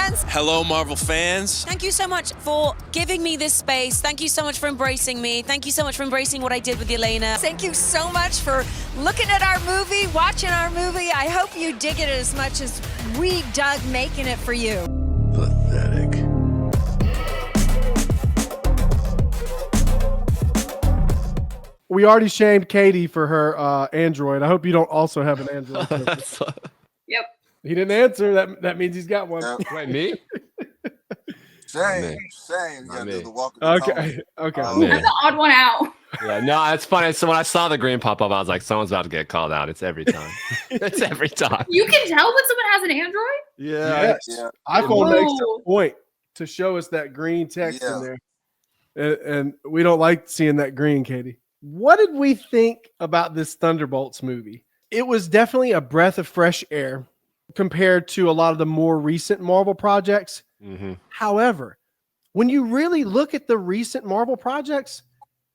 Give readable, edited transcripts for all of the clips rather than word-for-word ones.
fans. Hello, Marvel fans. Thank you so much for giving me this space. Thank you so much for embracing me. Thank you so much for embracing what I did with Yelena. Thank you so much for looking at our movie, watching our movie. I hope you dig it as much as we dug making it for you. Pathetic. We already shamed Katie for her Android. I hope you don't also have an Android. Yep. He didn't answer. That means he's got one. Wait, me? Shame. You gotta do the walk. Okay. I'm the odd one out. Yeah, no, it's funny. So when I saw the green pop up, I was like, someone's about to get called out. It's every time. It's every time. You can tell when someone has an Android? Yeah. iPhone makes a point to show us that green text in there. And we don't like seeing that green, Katie. What did we think about this Thunderbolts movie? It was definitely a breath of fresh air compared to a lot of the more recent Marvel projects. Mm-hmm. However, when you really look at the recent Marvel projects,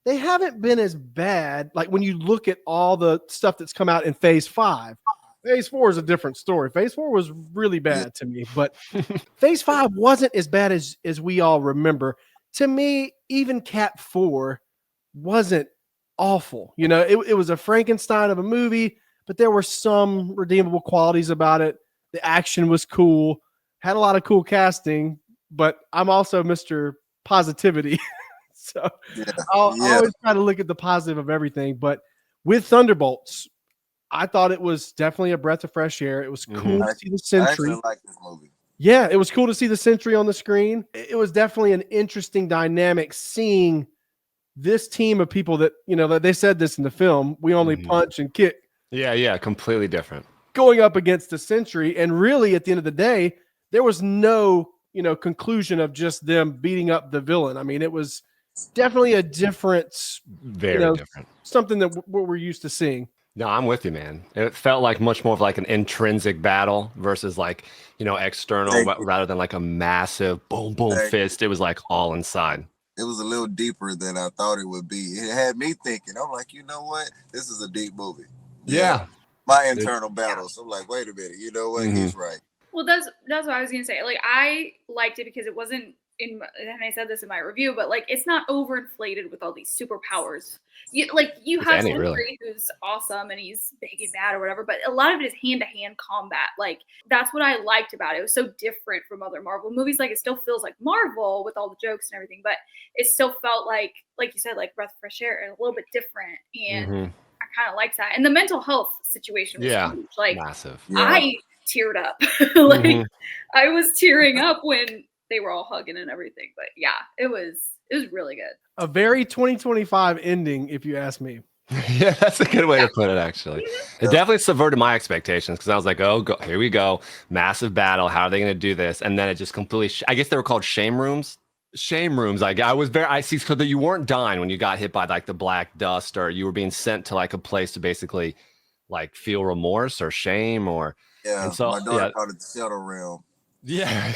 they haven't been as bad. Like when you look at all the stuff that's come out in Phase 5. Phase 4 is a different story. Phase 4 was really bad to me, but Phase 5 wasn't as bad as we all remember. To me, even Cap 4 wasn't awful. You know, it was a Frankenstein of a movie, but there were some redeemable qualities about it. The action was cool, had a lot of cool casting, but I'm also Mr. Positivity. So I'll always try to look at the positive of everything. But with Thunderbolts, I thought it was definitely a breath of fresh air. It was cool to see the Sentry. I actually like this movie. Yeah, it was cool to see the Sentry on the screen. It was definitely an interesting dynamic seeing this team of people that, you know, they said this in the film, we only punch and kick. Yeah, completely different. Going up against the Sentry, and really at the end of the day, there was no, conclusion of just them beating up the villain. I mean, it was definitely a difference. Very different. Something that we're used to seeing. No, I'm with you, man. It felt like much more of like an intrinsic battle versus like, external, rather than like a massive boom, boom fist. It was like all inside. It was a little deeper than I thought it would be. It had me thinking, I'm like, you know what? This is a deep movie. Yeah. My internal battles. I'm like, wait a minute. You know what? He's right. Well, that's what I was going to say. Like, I liked it because it wasn't and I said this in my review, but like, it's not overinflated with all these superpowers. You have Sentry, really, who's awesome and he's big and bad or whatever, but a lot of it is hand-to-hand combat. Like, that's what I liked about it. It was so different from other Marvel movies. Like, it still feels like Marvel with all the jokes and everything, but it still felt like you said, like breath of fresh air and a little bit different. And I kind of liked that. And the mental health situation was huge. Like, massive. I teared up. Like, I was tearing up when they were all hugging and everything. But yeah, it was really good. A very 2025 ending, if you ask me. Yeah, that's a good way to put it, actually. It definitely subverted my expectations because I was like, oh, here we go. Massive battle. How are they going to do this? And then it just completely, I guess they were called shame rooms. Shame rooms. I see, so that you weren't dying when you got hit by like the black dust, or you were being sent to like a place to basically like feel remorse or shame or. Yeah, and so, my daughter called it the shadow realm. Yeah,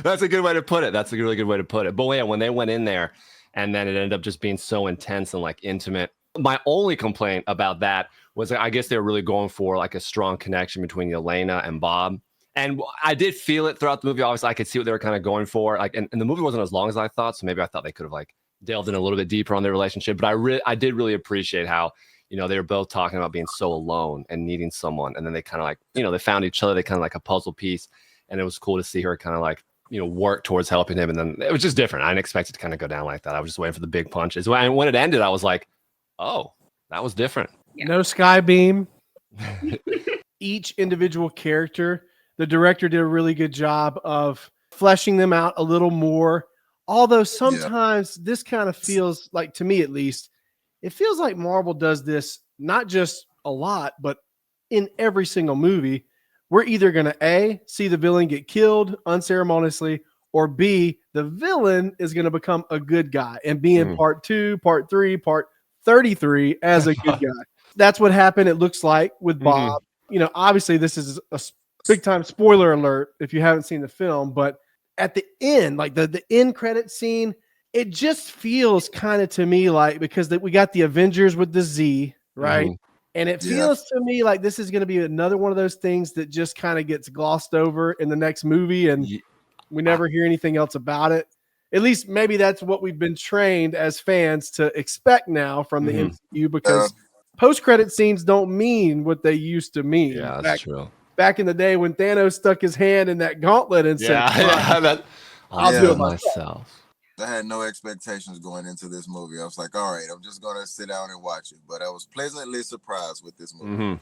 that's a good way to put it. That's a really good way to put it. But yeah, when they went in there and then it ended up just being so intense and like intimate. My only complaint about that was I guess they were really going for like a strong connection between Yelena and Bob. And I did feel it throughout the movie. Obviously, I could see what they were kind of going for. Like, and the movie wasn't as long as I thought, so maybe I thought they could have like delved in a little bit deeper on their relationship. But I did really appreciate how, they were both talking about being so alone and needing someone. And then they kind of like, they found each other. They kind of like a puzzle piece. And it was cool to see her kind of like, work towards helping him. And then it was just different. I didn't expect it to kind of go down like that. I was just waiting for the big punches. When it ended, I was like, oh, that was different. Yeah. No sky beam. Each individual character, the director did a really good job of fleshing them out a little more. Although sometimes this kind of feels like, to me at least, it feels like Marvel does this not just a lot, but in every single movie. We're either going to A, see the villain get killed unceremoniously, or B, the villain is going to become a good guy and be in part 2, part 3, part 33 as a good guy. That's what happened, it looks like, with Bob. Obviously this is a big time spoiler alert if you haven't seen the film, but at the end, like the end credit scene, it just feels kind of to me like, because we got the Avengers with the Z, right? And it feels to me like this is going to be another one of those things that just kind of gets glossed over in the next movie. And We never hear anything else about it. At least maybe that's what we've been trained as fans to expect now from the MCU, because post-credit scenes don't mean what they used to mean. Yeah, that's true. Back in the day when Thanos stuck his hand in that gauntlet and said, I'll do it myself. I had no expectations going into this movie. I was like, all right, I'm just going to sit down and watch it. But I was pleasantly surprised with this movie.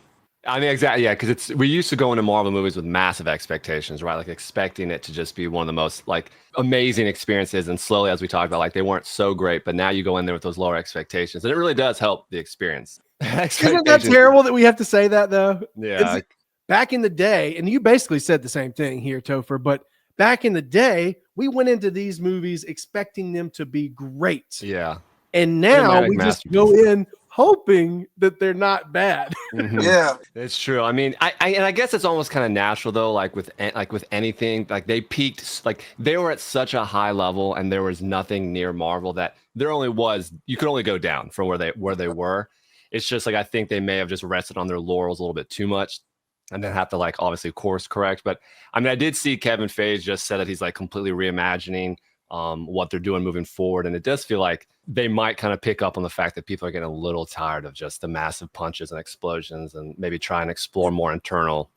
I mean, exactly, yeah, because we used to go into Marvel movies with massive expectations, right? Like expecting it to just be one of the most like amazing experiences, and slowly, as we talked about, like they weren't so great, but now you go in there with those lower expectations, and it really does help the experience. Isn't that terrible that we have to say that though? Yeah. Back in the day, and you basically said the same thing here, Topher, but back in the day, we went into these movies expecting them to be great. Yeah. And now we just go in hoping that they're not bad. Yeah, it's true. I mean, I guess it's almost kind of natural though. Like with anything, like they peaked, like they were at such a high level, and there was nothing near Marvel that you could only go down from where they were. It's just like I think they may have just rested on their laurels a little bit too much, and then have to like obviously course correct. But I mean, I did see Kevin Feige just said that he's like completely reimagining what they're doing moving forward, and it does feel like they might kind of pick up on the fact that people are getting a little tired of just the massive punches and explosions, and maybe try and explore more internal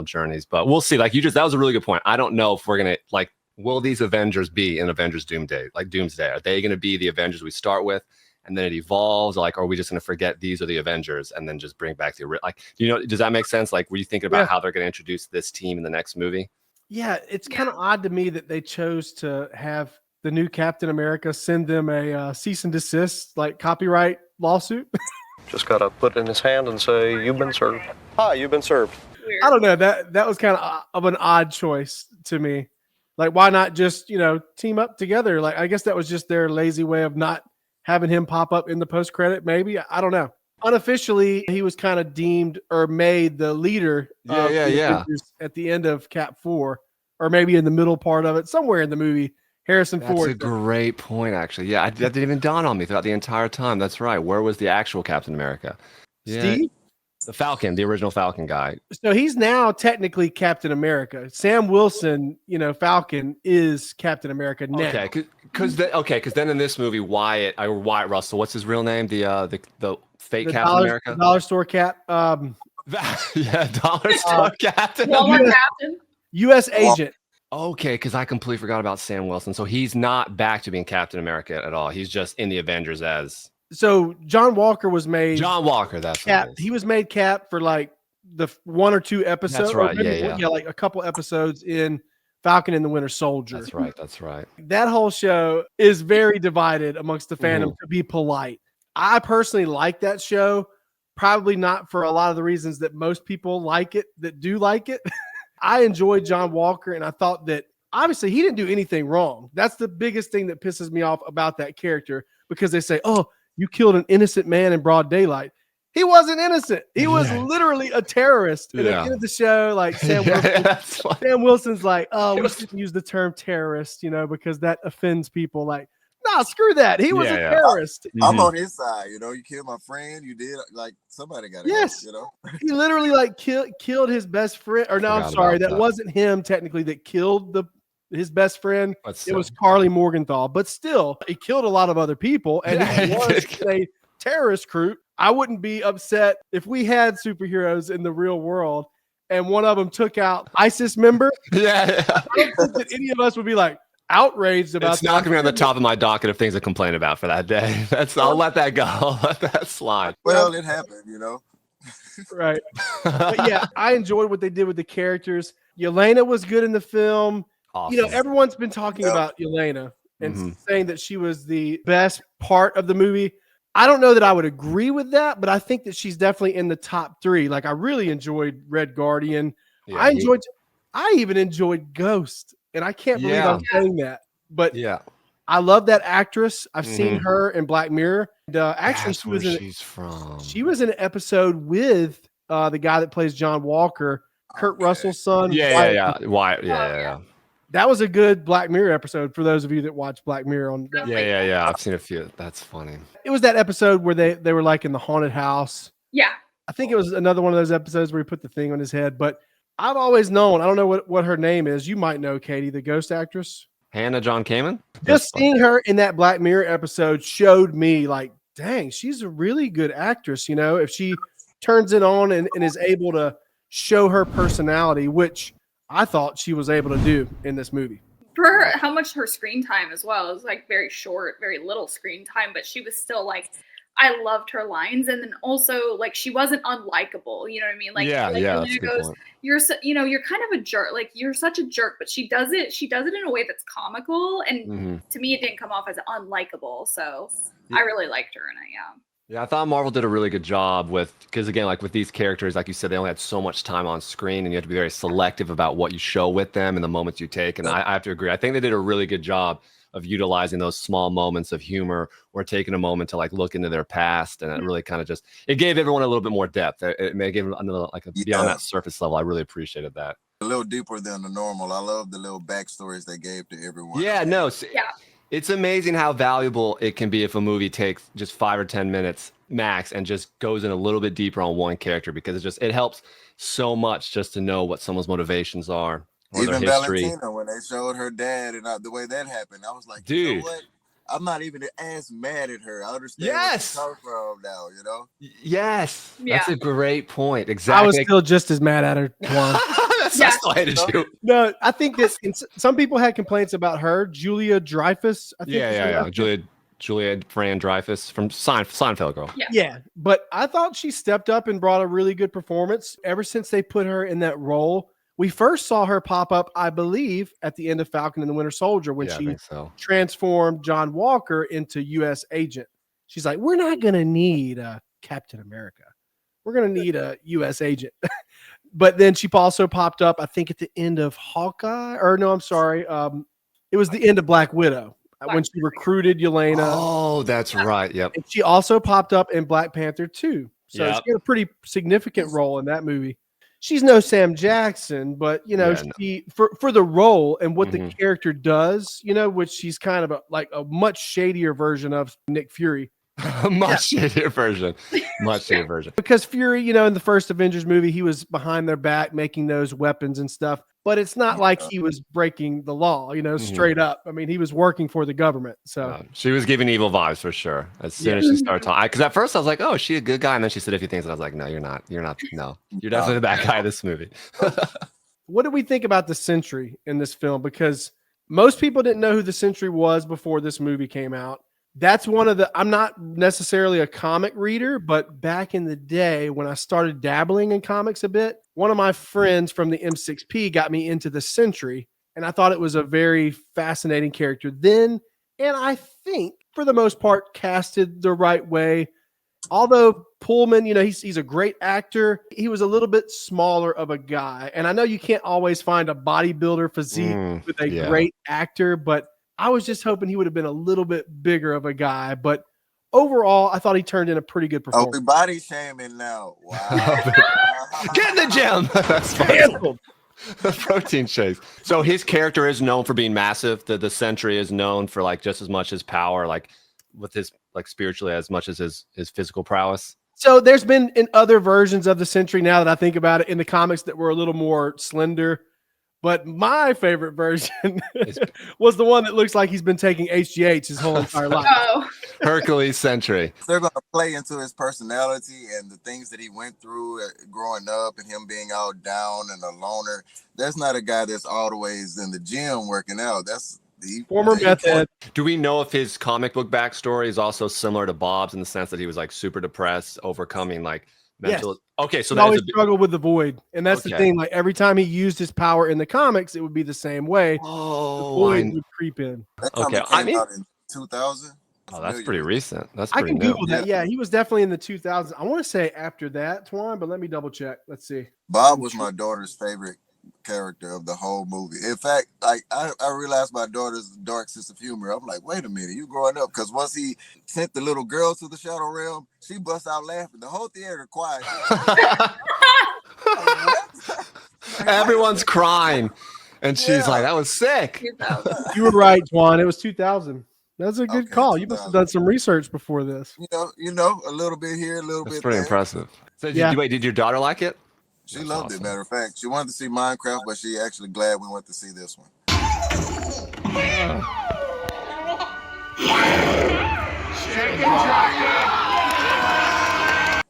journeys. But we'll see. Like that was a really good point. I don't know if we're gonna like, will these Avengers be in Avengers Doomsday? Are they going to be the Avengers we start with, and then it evolves? Like, or are we just going to forget these are the Avengers and then just bring back does that make sense? Like, were you thinking about how they're going to introduce this team in the next movie? Yeah, it's kind of odd to me that they chose to have the new Captain America send them a cease and desist, like copyright lawsuit. Just got to put it in his hand and say, "You've been served." Hi, you've been served. Weird. I don't know. That was kind of an odd choice to me. Like, why not just, team up together? Like, I guess that was just their lazy way of not having him pop up in the post-credit, maybe. I don't know. Unofficially, he was kind of deemed or made the leader of the Avengers at the end of Cap 4, or maybe in the middle part of it, somewhere in the movie. Harrison Ford. That's a great point, actually. Yeah, that didn't even dawn on me throughout the entire time. That's right. Where was the actual Captain America? Yeah. Steve? The Falcon, the original Falcon guy. So he's now technically Captain America. Sam Wilson, Falcon is Captain America now. Okay, because then in this movie, Wyatt Russell, what's his real name? The fake Captain America? Dollar Store Cap. Dollar Store Captain. Walmart Captain. U.S. agent. Okay, because I completely forgot about Sam Wilson. So he's not back to being Captain America at all. He's just in the Avengers as... So John Walker was made. John Walker, that's Cap. He was made Cap for like the 1 or 2 episodes. That's right. Yeah, like a couple episodes in Falcon and the Winter Soldier. That's right. That whole show is very divided amongst the fandom, to be polite. I personally like that show, probably not for a lot of the reasons that most people like it, that do like it. I enjoyed John Walker, and I thought that obviously he didn't do anything wrong. That's the biggest thing that pisses me off about that character, because they say, "Oh, you killed an innocent man in broad daylight." He wasn't innocent. He was literally a terrorist. And at the end of the show, like Sam Wilson's like, "Oh, we shouldn't use the term terrorist, because that offends people." Like, nah, screw that. He was a terrorist. I'm on his side. You killed my friend. You did, like, somebody got to He literally like killed his best friend. Or no, I'm sorry, that wasn't him technically that killed his best friend. It was Carly Morgenthau, but still, he killed a lot of other people, and he was a terrorist group. I wouldn't be upset if we had superheroes in the real world and one of them took out ISIS member. Yeah. I don't think that any of us would be like outraged about. It's not going to be on the top of my docket of things to complain about for that day. I'll let that go. I'll let that slide. Well, it happened, Right. But yeah, I enjoyed what they did with the characters. Yelena was good in the film. Awesome. Everyone's been talking about Yelena and saying that she was the best part of the movie. I don't know that I would agree with that, but I think that she's definitely in the top 3. Like, I really enjoyed Red Guardian. Yeah, I even enjoyed Ghost, and I can't believe I'm saying that. But I love that actress. I've seen her in Black Mirror. And, actually, she was in an episode with the guy that plays John Walker, Kurt Russell's son. Wyatt. Yeah. That was a good Black Mirror episode for those of you that watch Black Mirror on. Yeah. I've seen a few. That's funny. It was that episode where they were like in the haunted house. Yeah. I think it was another one of those episodes where he put the thing on his head. But I've always known, I don't know what her name is. You might know, Katie, the ghost actress. Hannah John Kamen. Just seeing her in that Black Mirror episode showed me like, dang, she's a really good actress. You know, if she turns it on and is able to show her personality, which I thought she was able to do in this movie. For her, how much her screen time as well is like very short, very little screen time, but she was still like, I loved her lines, and then also like she wasn't unlikable. You know what I mean? Like, Yelena goes, "You're you're kind of a jerk. Like you're such a jerk," but she does it in a way that's comical, and to me, it didn't come off as unlikable. So I really liked her, and Yeah, I thought Marvel did a really good job because again, like with these characters, like you said, they only had so much time on screen, and you have to be very selective about what you show with them and the moments you take. And I have to agree. I think they did a really good job of utilizing those small moments of humor or taking a moment to like look into their past, and it really kind of it gave everyone a little bit more depth. It may give another beyond that surface level. I really appreciated that. A little deeper than the normal. I love the little backstories they gave to everyone. Yeah, no, it's amazing how valuable it can be if a movie takes just 5 or 10 minutes max and just goes in a little bit deeper on one character, because it helps so much just to know what someone's motivations are. Even Valentina, when they showed her dad and the way that happened, I was like, dude, you know what? I'm not even as mad at her. I understand where she comes from now, you know? Yes. That's a great point. Exactly. I was still just as mad at her. I still hated you. No, I think this. Some people had complaints about her, Julia Dreyfus. I think Julia Fran Dreyfus from Seinfeld girl. Yeah, but I thought she stepped up and brought a really good performance. Ever since they put her in that role, we first saw her pop up, I believe, at the end of Falcon and the Winter Soldier when she transformed John Walker into U.S. agent. She's like, we're not going to need a Captain America. We're going to need a U.S. agent. But then she also popped up, I think, at the end of Hawkeye. Or no, I'm sorry. It was the end of Black Widow when she recruited Yelena. Oh, that's right. Yep. And she also popped up in Black Panther 2. So she had a pretty significant role in that movie. She's no Sam Jackson, but she for the role and what the character does, which she's kind of a much shadier version of Nick Fury. Shadier version. Much shadier version. Because Fury, in the first Avengers movie, he was behind their back making those weapons and stuff. But it's not like he was breaking the law, straight up. I mean, he was working for the government. So she was giving evil vibes for sure. As soon as she started talking, because at first I was like, "Oh, is she a good guy?" And then she said a few things, and I was like, "No, you're not. You're not. No, you're definitely the bad guy of this movie." What did we think about the Sentry in this film? Because most people didn't know who the Sentry was before this movie came out. That's one of the, I'm not necessarily a comic reader, but back in the day when I started dabbling in comics a bit, one of my friends from the M6P got me into the Sentry, and I thought it was a very fascinating character then, and I think for the most part casted the right way. Although Pullman, he's a great actor, he was a little bit smaller of a guy, and I know you can't always find a bodybuilder physique with a great actor, but I was just hoping he would have been a little bit bigger of a guy, but overall, I thought he turned in a pretty good performance. Oh, we body shaming now. Wow. Get in the gym. That's canceled. Protein shakes. So his character is known for being massive. The Sentry is known for just as much as power, with his spiritually as much as his physical prowess. So there's been in other versions of the Sentry, now that I think about it, in the comics that were a little more slender. But my favorite version was the one that looks like he's been taking HGH his whole entire life. Hercules Sentry. They're going to play into his personality and the things that he went through growing up and him being all down and a loner. That's not a guy that's always in the gym working out. That's the former meth head. Do we know if his comic book backstory is also similar to Bob's in the sense that he was super depressed, overcoming mental? Yes. Okay, so he always struggled with the void, and that's the thing. Every time he used his power in the comics, it would be the same way. Oh, the void would creep in. Okay, I mean, out in 2000. Oh, that's pretty recent. That's I can Google that. Yeah, he was definitely in the 2000s. I want to say after that, Twan, but let me double check. Let's see. Bob was my daughter's favorite character of the whole movie. In fact, I realized my daughter's dark sense of humor. I'm like, wait a minute, you growing up? Because once he sent the little girl to the Shadow Realm, she busts out laughing. The whole theater quiet. Everyone's crying, and she's like, "That was sick." You were right, Twan. It was 2000. That's a good call. You must have done some research before this. You know, a little bit here, a little bit. That's pretty there. impressive. So, did your daughter like it? She loved it. Matter of fact, she wanted to see Minecraft, but she actually glad we went to see this one.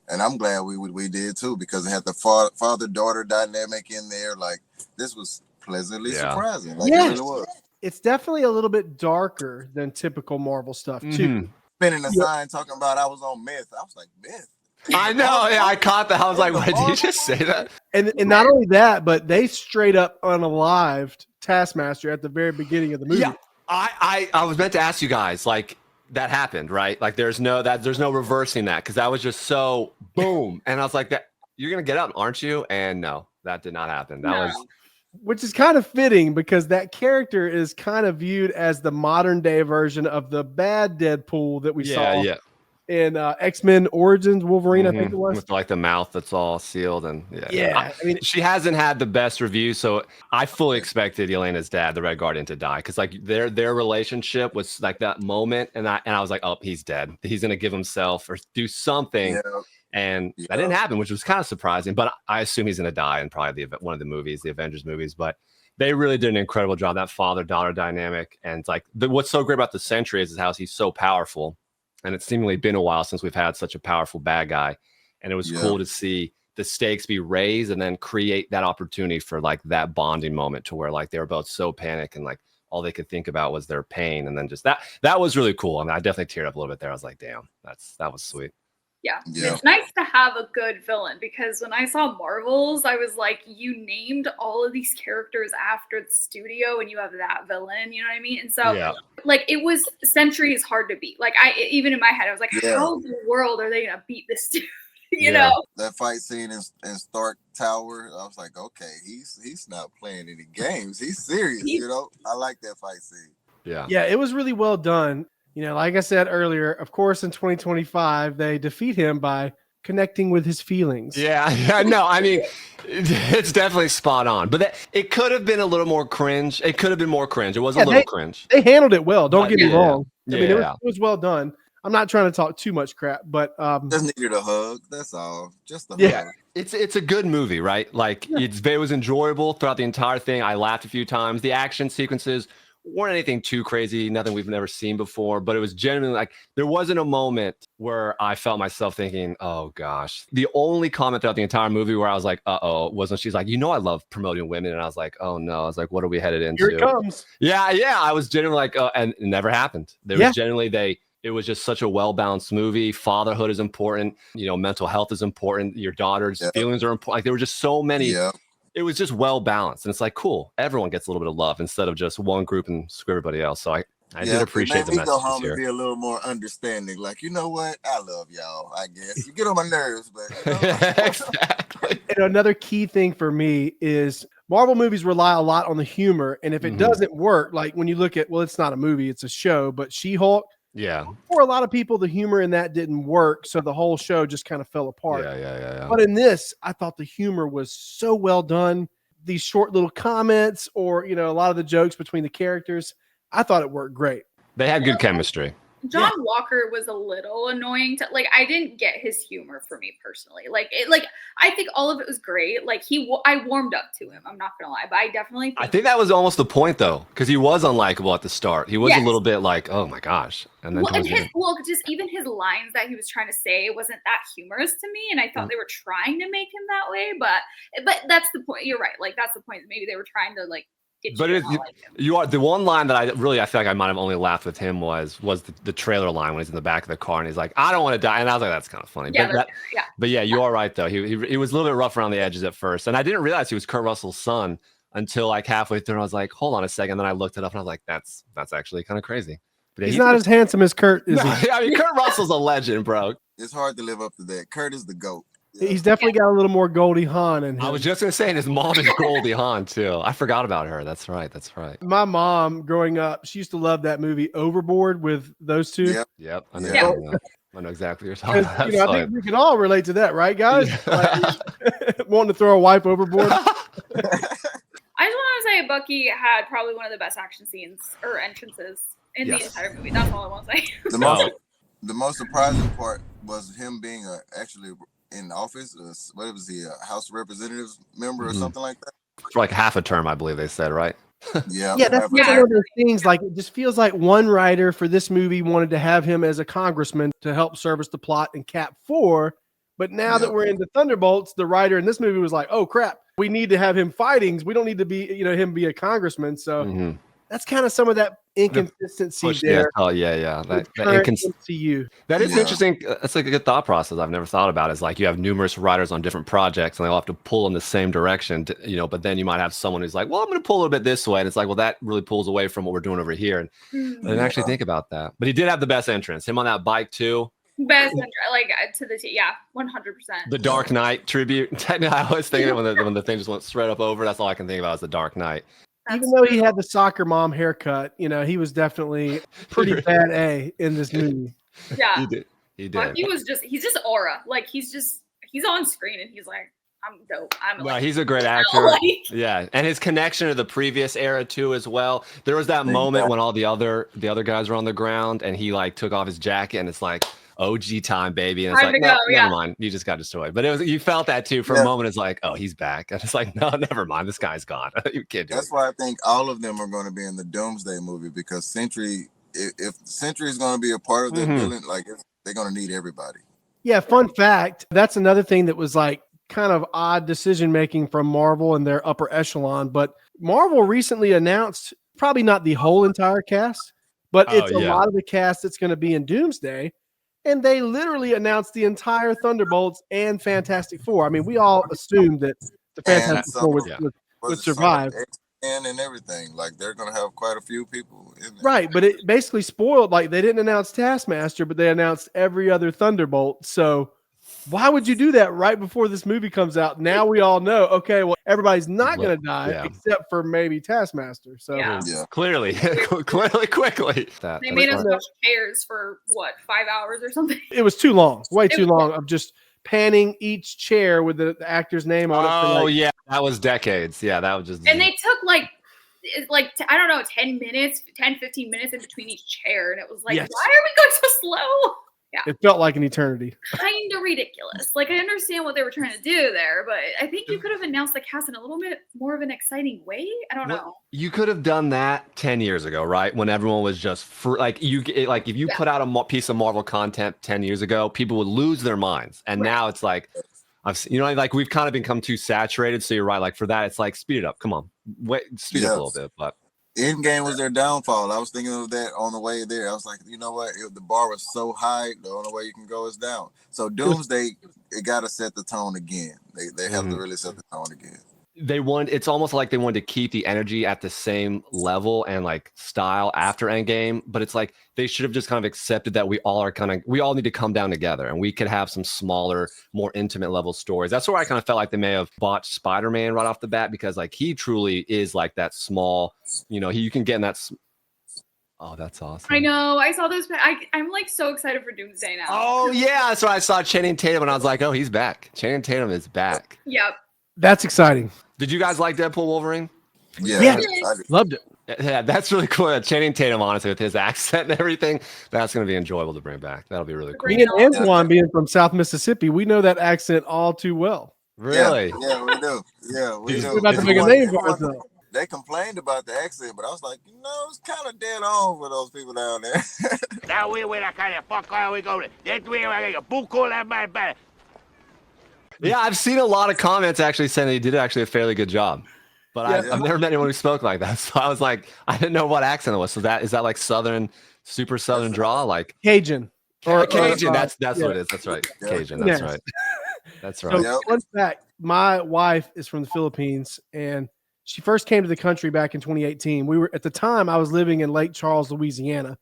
And I'm glad we did too, because it had the father-daughter dynamic in there. Like, this was pleasantly surprising. Like, it really was. It's definitely a little bit darker than typical Marvel stuff too. Spinning a sign talking about I was on meth. I was like, meth. I know. Yeah, I caught that. I was like, "What did you just say that?" And not only that, but they straight up unalived Taskmaster at the very beginning of the movie. Yeah, I was meant to ask you guys, like, that happened, right? Like, there's no reversing that, because that was just so boom. And I was like, "That you're gonna get up, aren't you?" And no, that did not happen. That was. Which is kind of fitting, because that character is kind of viewed as the modern day version of the bad Deadpool that we saw in X-Men Origins Wolverine, I think it was. With like the mouth that's all sealed. And I mean, she hasn't had the best review, so I fully expected Yelena's dad, the Red Guardian, to die, because like their relationship was like that moment, and I was like, oh, he's dead. He's gonna give himself or do something. Yeah. And that didn't happen, which was kind of surprising. But I assume he's going to die in probably one of the movies, the Avengers movies. But they really did an incredible job, that father-daughter dynamic. And like what's so great about the Sentry is how he's so powerful. And it's seemingly been a while since we've had such a powerful bad guy. And it was cool to see the stakes be raised and then create that opportunity for like that bonding moment, to where like they were both so panicked and like all they could think about was their pain. And then just that was really cool. I mean, I definitely teared up a little bit there. I was like, damn, that was sweet. Yeah, it's nice to have a good villain, because when I saw Marvels, I was like, you named all of these characters after the studio and you have that villain, you know what I mean? And so like, it was, Sentry is hard to beat. Like, even in my head, I was like, how in the world are they going to beat this dude? you know? That fight scene in Stark Tower, I was like, okay, he's not playing any games. He's serious, you know? I like that fight scene. Yeah, it was really well done. You know, like I said earlier, of course, in 2025, they defeat him by connecting with his feelings. Yeah, no, I mean, it's definitely spot on. But it could have been a little more cringe. It could have been more cringe. It was a little cringe. They handled it well. Don't get me wrong. I mean, it was well done. I'm not trying to talk too much crap, but just needed a hug. That's all. Just a hug. It's a good movie, right? Like it was enjoyable throughout the entire thing. I laughed a few times. The action sequences weren't anything too crazy, nothing we've never seen before, but it was genuinely like, there wasn't a moment where I felt myself thinking, oh gosh. The only comment throughout the entire movie where I was like, uh-oh, was when she's like, you know, I love promoting women. And I was like, oh no. I was like, what are we headed into? Here it comes. Yeah. I was genuinely like, and it never happened. There was genuinely, it was just such a well-balanced movie. Fatherhood is important. You know, mental health is important. Your daughter's feelings are important. Like, there were just so many. It was just well balanced, and it's like, cool. Everyone gets a little bit of love instead of just one group and screw everybody else. So I did appreciate the message. Go home and be a little more understanding. Like, you know what? I love y'all. I guess you get on my nerves, but exactly. And another key thing for me is Marvel movies rely a lot on the humor, and if it doesn't work, like when you look at, well, it's not a movie, it's a show, but She-Hulk. Yeah. For a lot of people, the humor in that didn't work, so the whole show just kind of fell apart. Yeah. But in this, I thought the humor was so well done. These short little comments, or a lot of the jokes between the characters, I thought it worked great. They had good chemistry. John Walker was a little annoying to, like, I didn't get his humor for me personally. I think all of it was great. Like, I warmed up to him. I'm not gonna lie, but I definitely think that was almost the point, though, because he was unlikable at the start. He was a little bit like, oh my gosh, and then just even his lines that he was trying to say wasn't that humorous to me, and I thought they were trying to make him that way. But that's the point. You're right. Like, that's the point. Maybe they were trying to like. But you are the one line that I feel like I might have only laughed with him was the trailer line when he's in the back of the car and he's like, I don't want to die, and I was like, that's kind of funny. But you are right though. He was a little bit rough around the edges at first, and I didn't realize he was Kurt Russell's son until like halfway through. And I was like, hold on a second. Then I looked it up and I was like, that's actually kind of crazy. But he's not as handsome as Kurt is. I mean, Kurt Russell's a legend, bro. It's hard to live up to that. Kurt is the GOAT. He's definitely got a little more Goldie Hawn in him. I was just going to say, and his mom is Goldie Hawn, too. I forgot about her. That's right. My mom, growing up, she used to love that movie Overboard with those two. Yep. I know exactly what you're talking about. I think we can all relate to that, right, guys? Wanting to throw a wife overboard. I just want to say Bucky had probably one of the best action scenes or entrances in the entire movie. That's all I want to say. The most surprising part was him being actually in office. What was he, a House of Representatives member or Mhm. something like that? For like half a term, I believe they said, right? Yeah, Yeah, that's yeah. one of those things. Like, it just feels like one writer for this movie wanted to have him as a congressman to help service the plot in Cap 4. But now that we're into Thunderbolts, the writer in this movie was like, "Oh crap, we need to have him fighting. We don't need to be, him be a congressman." So that's kind of some of that inconsistency there. Oh yeah. with current MCU. That is interesting. That's like a good thought process I've never thought about. Is like you have numerous writers on different projects, and they all have to pull in the same direction. But then you might have someone who's like, "Well, I'm going to pull a little bit this way," and it's like, "Well, that really pulls away from what we're doing over here." And I didn't actually think about that. But he did have the best entrance. Him on that bike too. Best, like to the 100%. The Dark Knight tribute. Technically, I always think when the thing just went straight up over. That's all I can think about is the Dark Knight. Even though he had the soccer mom haircut, he was definitely pretty bad A in this movie. Yeah, he did. He's just aura. Like he's on screen and he's like, I'm dope. He's a great actor. Yeah, and his connection to the previous era too, as well. There was that moment when all the other guys were on the ground, and he like took off his jacket, and it's like OG time, baby. And it's like, no, never mind. You just got destroyed. But you felt that too for a moment. It's like, oh, he's back. And it's like, no, never mind. This guy's gone. You can't do That's why I think all of them are going to be in the Doomsday movie, because Sentry, if Sentry is going to be a part of the villain, like they're going to need everybody. Yeah, fun fact. That's another thing that was like kind of odd decision making from Marvel and their upper echelon. But Marvel recently announced, probably not the whole entire cast, but it's a lot of the cast that's going to be in Doomsday. And they literally announced the entire Thunderbolts and Fantastic Four. I mean, we all assumed that the Fantastic Four would survive. And everything. Like, they're going to have quite a few people in there. Right, but it basically spoiled. Like, they didn't announce Taskmaster, but they announced every other Thunderbolt. So why would you do that right before this movie comes out? Now we all know, okay, well, everybody's not going to die except for maybe Taskmaster. So clearly, quickly. They made us watch chairs for 5 hours or something. It was too long, way too long of just panning each chair with the actor's name on it. Oh yeah, that was decades. Yeah, that was just. And they took like I don't know, 10 minutes, 15 minutes in between each chair, and it was like, why are we going so slow? Yeah, it felt like an eternity. Kind of ridiculous. Like, I understand what they were trying to do there, but I think you could have announced the cast in a little bit more of an exciting way. I don't know. You could have done that 10 years ago, right? When everyone was just free. Like if you put out a piece of Marvel content 10 years ago, people would lose their minds. And now it's like, like we've kind of become too saturated. So you're right. Like for that, it's like speed it up. Come on, speed it up a little bit. But Endgame was their downfall. I was thinking of that on the way there. I was like, you know what? The bar was so high, the only way you can go is down. So Doomsday, it got to set the tone again. They have to really set the tone again. It's almost like they wanted to keep the energy at the same level and like style after Endgame, but it's like they should have just kind of accepted that we all need to come down together, and we could have some smaller, more intimate level stories. That's where I kind of felt like they may have botched Spider-Man right off the bat, because like he truly is like that small, you can get in that. Oh, that's awesome. I know. I saw those. I'm like so excited for Doomsday now. Oh yeah, so I saw Channing Tatum and I was like, oh, he's back. Channing Tatum is back. Yep. That's exciting. Did you guys like Deadpool Wolverine? Yeah. Loved it. Yeah, that's really cool. Channing Tatum, honestly, with his accent and everything, that's going to be enjoyable to bring back. That'll be really cool. Me and Antoine being from South Mississippi, we know that accent all too well. Really? Yeah, we do. Yeah, we do. We're about to make a name for ourselves. They complained about the accent, but I was like, it's kind of dead on for those people down there. That way, where I kind of fuck all we go. That way, I got a book all that bad. Yeah, I've seen a lot of comments actually saying he did actually a fairly good job, but I've never met anyone who spoke like that. So I was like, I didn't know what accent it was. So is that like Southern, super Southern draw, like Cajun? Cajun. That's what it is. That's right. Cajun. That's right. That's right. So, fun fact: my wife is from the Philippines, and she first came to the country back in 2018. At the time I was living in Lake Charles, Louisiana,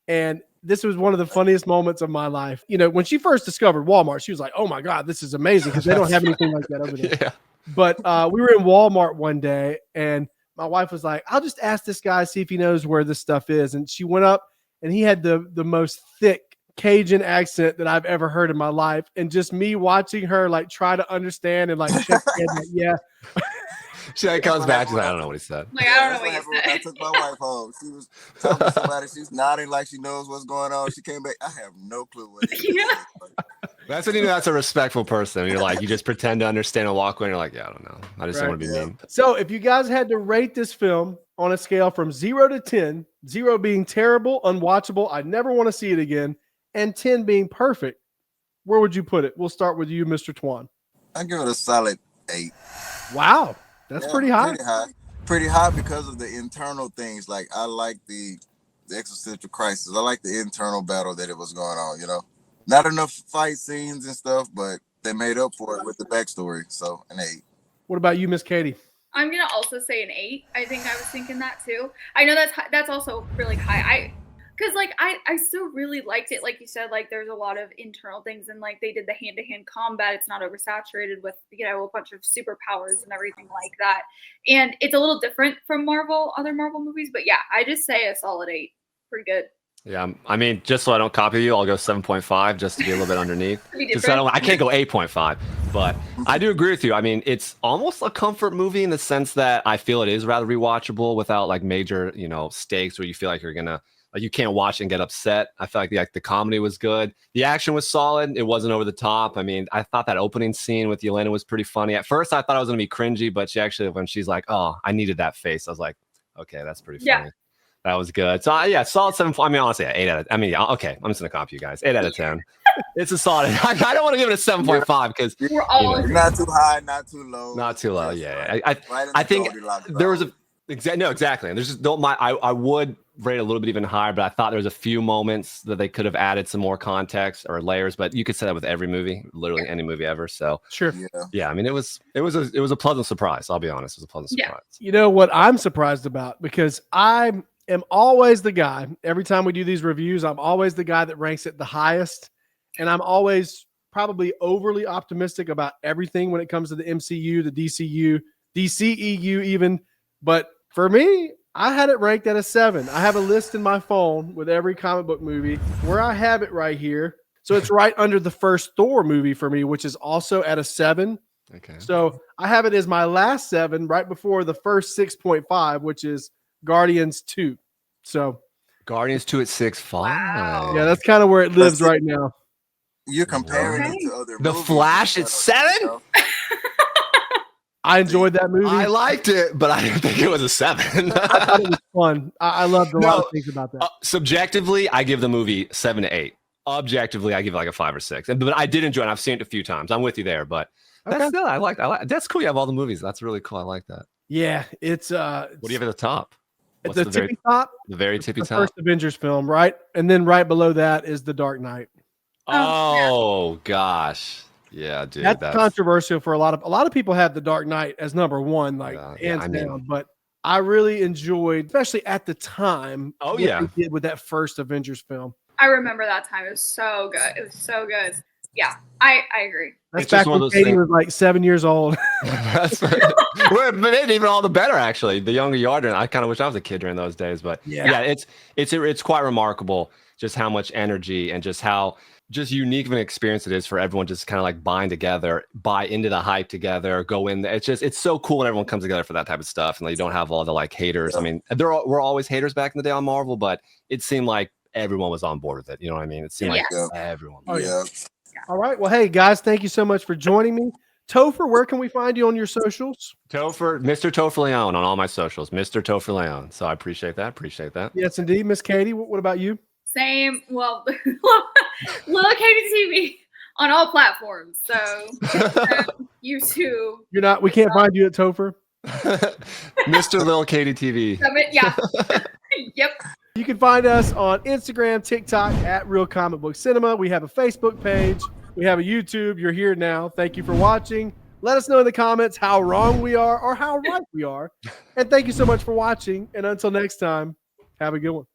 and this was one of the funniest moments of my life. When she first discovered Walmart, she was like, "Oh my God, this is amazing," because they don't have anything like that over there. Yeah. But we were in Walmart one day, and my wife was like, "I'll just ask this guy, see if he knows where this stuff is." And she went up, and he had the most thick Cajun accent that I've ever heard in my life. And just me watching her like try to understand and like check in, She comes back. She's like, I don't know what he said. Like, I don't know what he said. I took my wife home. She was talking to somebody. She's nodding like she knows what's going on. She came back. I have no clue what it is. That's when you know that's a respectful person. You're like, you just pretend to understand and walk away. And you're like, yeah, I don't know. I just don't want to be mean. So if you guys had to rate this film on a scale from 0 to 10, 0 being terrible, unwatchable, I never want to see it again, and 10 being perfect, where would you put it? We'll start with you, Mr. Twan. I give it a solid 8. Wow, that's pretty high. Pretty high because of the internal things. Like I like the existential crisis. I like the internal battle that it was going on. Not enough fight scenes and stuff, but they made up for it with the backstory. So an 8. What about you, Miss Katie? I'm gonna also say an 8. I think I was thinking that too. I know that's also really high. Because I still really liked it. Like you said, like there's a lot of internal things, and like they did the hand-to-hand combat. It's not oversaturated with a bunch of superpowers and everything like that. And it's a little different from other Marvel movies. But yeah, I just say a solid 8. Pretty good. Yeah, I mean, just so I don't copy you, I'll go 7.5 just to be a little bit underneath. I can't go 8.5, but I do agree with you. I mean, it's almost a comfort movie in the sense that I feel it is rather rewatchable without like major, stakes where you feel like you're gonna you can't watch and get upset. I feel like the comedy was good, the action was solid, it wasn't over the top. I mean, I thought that opening scene with Yelena was pretty funny. At first, I thought I was gonna be cringy, but when she's like, "Oh, I needed that face," I was like, "Okay, that's pretty funny." Yeah. That was good. So yeah, solid 7. I mean, honestly, 8 out of. I mean, okay, I'm just gonna copy you guys. 8 out of 10. It's a solid. I don't want to give it a 7.5 because we're all not too high, not too low. Not too low. Yeah. I think there was exactly. And there's just I would rate a little bit even higher, but I thought there was a few moments that they could have added some more context or layers. But you could say that with every movie, literally any movie ever. So sure. Yeah. I mean, it was a pleasant surprise. I'll be honest, it was a pleasant surprise. You know what I'm surprised about, because I'm always the guy, every time we do these reviews, I'm always the guy that ranks it the highest. And I'm always probably overly optimistic about everything when it comes to the MCU, the DCU, DCEU even. But for me, I had it ranked at a 7. I have a list in my phone with every comic book movie where I have it right here. So it's right under the first Thor movie for me, which is also at a 7. Okay. So I have it as my last 7 right before the first 6.5, which is Guardians 2. So Guardians 2 at 6.5. Wow. Yeah, that's kind of where it lives right now. You're comparing it to other The movies. Flash at 7? I enjoyed that movie. I liked it, but I didn't think it was a 7. I thought it was fun. I loved a lot of things about that. Subjectively, I give the movie 7 to 8. Objectively, I give it like a 5 or 6. But I did enjoy it. I've seen it a few times. I'm with you there, but that's still, I like that's cool. You have all the movies. That's really cool. I like that. Yeah, it's what do you have at the top? At the tippy top? The very tippy top. First Avengers film, right? And then right below that is The Dark Knight. Oh gosh. Yeah, dude. That's controversial for a lot of people have The Dark Knight as number 1, hands down. But I really enjoyed, especially at the time, what they did with that first Avengers film. I remember that time. It was so good. It was so good. Yeah, I agree. That's back when Katie was like 7 years old. That's right. Well, maybe even all the better, actually. The younger you are, I kind of wish I was a kid during those days. But yeah, it's quite remarkable just how much energy and just how unique of an experience it is for everyone just kind of like bind together, buy into the hype together, go in there. It's so cool when everyone comes together for that type of stuff, and like, you don't have all the like haters. I mean, we're always haters back in the day on Marvel, but it seemed like everyone was on board with it. You know what I mean? It seemed like everyone. Oh yeah. All right. Well, hey guys, thank you so much for joining me. Topher, where can we find you on your socials? Topher, Mr. Topher Leone on all my socials, Mr. Topher Leone. So I appreciate that. Yes, indeed. Miss Katie, what about you? Same. Well, Little Katie TV on all platforms. So YouTube. We can't find you at Topher. Mr. Lil Katie TV. Yeah. Yep. You can find us on Instagram, TikTok at Real Comic Book Cinema. We have a Facebook page. We have a YouTube. You're here now. Thank you for watching. Let us know in the comments how wrong we are or how right we are. And thank you so much for watching. And until next time, have a good one.